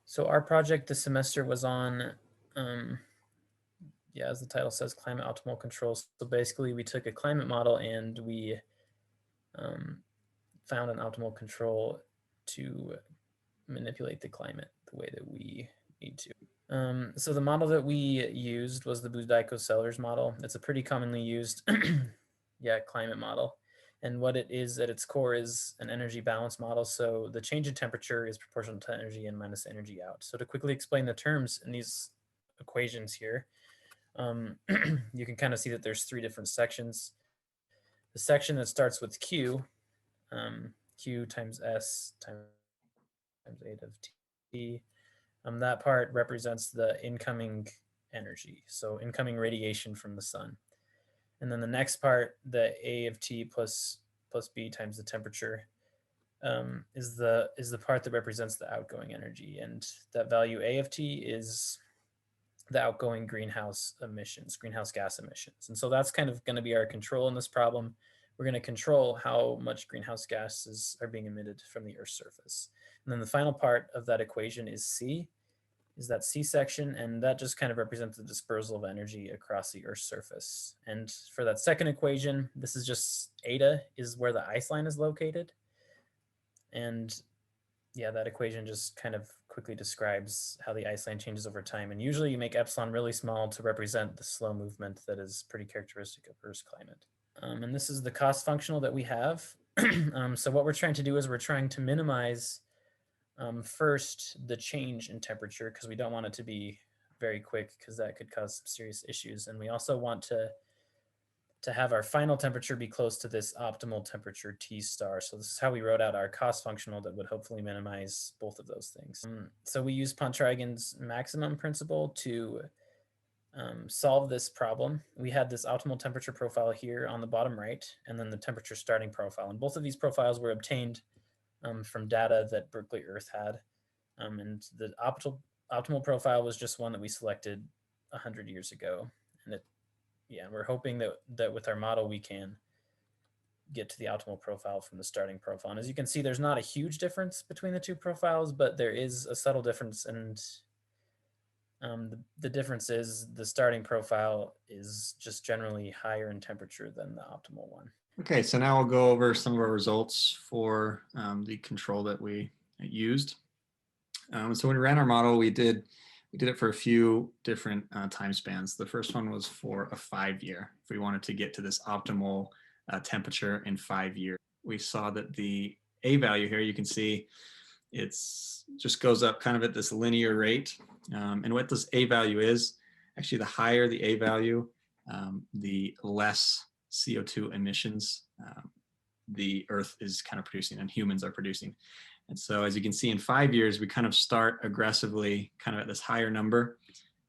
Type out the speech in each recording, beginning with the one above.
So our project this semester was on, um, yeah, as the title says, climate optimal control. So basically, we took a climate model and we um, found an optimal control to manipulate the climate the way that we need to. So the model that we used was the Budico-Sellers model. It's a pretty commonly used, yeah, climate model. And what it is at its core is an energy balance model. So the change in temperature is proportional to energy in minus energy out. So to quickly explain the terms in these equations here, you can kind of see that there's three different sections. The section that starts with Q, Q times S times 8 of T, that part represents the incoming energy, so incoming radiation from the sun. And then the next part, the A of T plus B times the temperature, is the part that represents the outgoing energy, and that value A of T is the outgoing greenhouse gas emissions. And so that's kind of going to be our control in this problem. We're going to control how much greenhouse gases are being emitted from the Earth's surface. And then the final part of that equation is C, is that C section, and that just kind of represents the dispersal of energy across the Earth's surface. And for that second equation, this is just eta is where the ice line is located. And yeah, that equation just kind of quickly describes how the ice line changes over time. And usually you make epsilon really small to represent the slow movement that is pretty characteristic of Earth's climate. And this is the cost functional that we have. So what we're trying to do is we're trying to minimize first the change in temperature, because we don't want it to be very quick, because that could cause some serious issues. And we also want to have our final temperature be close to this optimal temperature T star. So this is how we wrote out our cost functional that would hopefully minimize both of those things. So we use Pontryagin's maximum principle to solve this problem. We had this optimal temperature profile here on the bottom right, and then the temperature starting profile. And both of these profiles were obtained from data that Berkeley Earth had. And the optimal profile was just one that we selected 100 years ago. And we're hoping that with our model, we can get to the optimal profile from the starting profile. And as you can see, there's not a huge difference between the two profiles, but there is a subtle difference. And the difference is the starting profile is just generally higher in temperature than the optimal one. Okay, so now I'll go over some of our results for the control that we used. So when we ran our model, we did it for a few different time spans. The first one was for a 5-year. If we wanted to get to this optimal temperature in 5 years, we saw that the A value here, you can see it's just goes up kind of at this linear rate. And what this A value is, actually the higher the A value, the less CO2 emissions the Earth is kind of producing and humans are producing. And so as you can see in 5 years, we kind of start aggressively kind of at this higher number,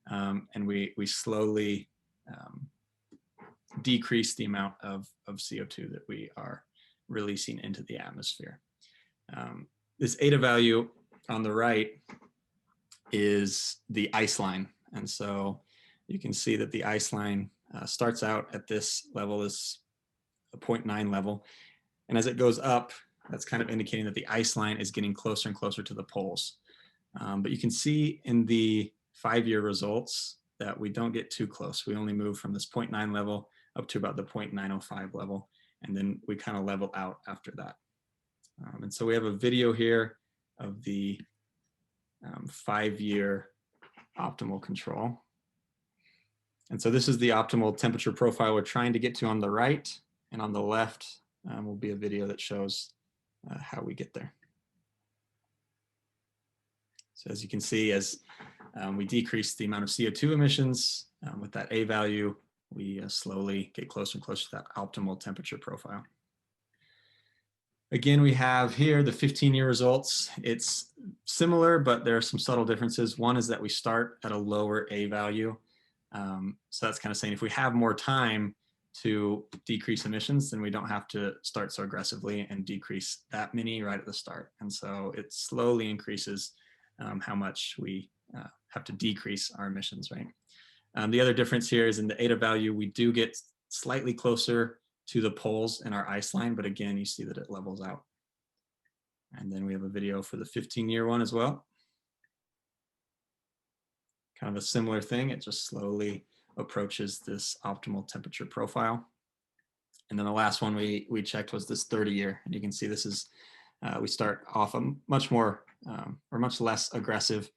and we slowly decrease the amount of CO2 that we are releasing into the atmosphere. This eta value on the right is the ice line. And so you can see that the ice line starts out at this level, this 0.9 level. And as it goes up, that's kind of indicating that the ice line is getting closer and closer to the poles. But you can see in the 5-year results that we don't get too close. We only move from this 0.9 level up to about the 0.905 level. And then we kind of level out after that. And so we have a video here of the 5-year optimal control. And so this is the optimal temperature profile we're trying to get to on the right, and on the left will be a video that shows how we get there. So as you can see, as we decrease the amount of CO2 emissions with that A value, we slowly get closer and closer to that optimal temperature profile. Again, we have here the 15-year results. It's similar, but there are some subtle differences. One is that we start at a lower A value. So that's kind of saying if we have more time to decrease emissions, then we don't have to start so aggressively and decrease that many right at the start. And so it slowly increases how much we have to decrease our emissions, right? The other difference here is in the eta value, we do get slightly closer to the poles in our ice line, but again, you see that it levels out. And then we have a video for the 15-year one as well. kind of a similar thing. It just slowly approaches this optimal temperature profile. And then the last one we checked was this 30-year. And you can see this is, we start off a much more or much less aggressive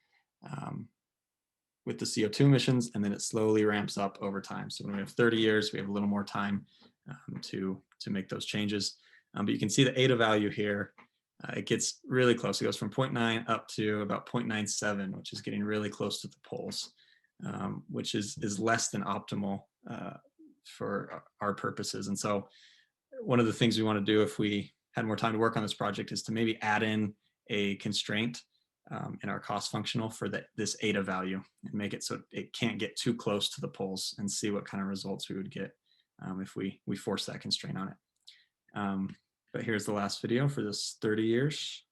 with the CO2 emissions, and then it slowly ramps up over time. So when we have 30 years, we have a little more time to make those changes. But you can see the eta value here. It gets really close. It goes from 0.9 up to about 0.97, which is getting really close to the poles, which is less than optimal for our purposes. And so one of the things we want to do if we had more time to work on this project is to maybe add in a constraint in our cost functional for this eta value and make it so it can't get too close to the poles, and see what kind of results we would get if we force that constraint on it. But here's the last video for this 30 years.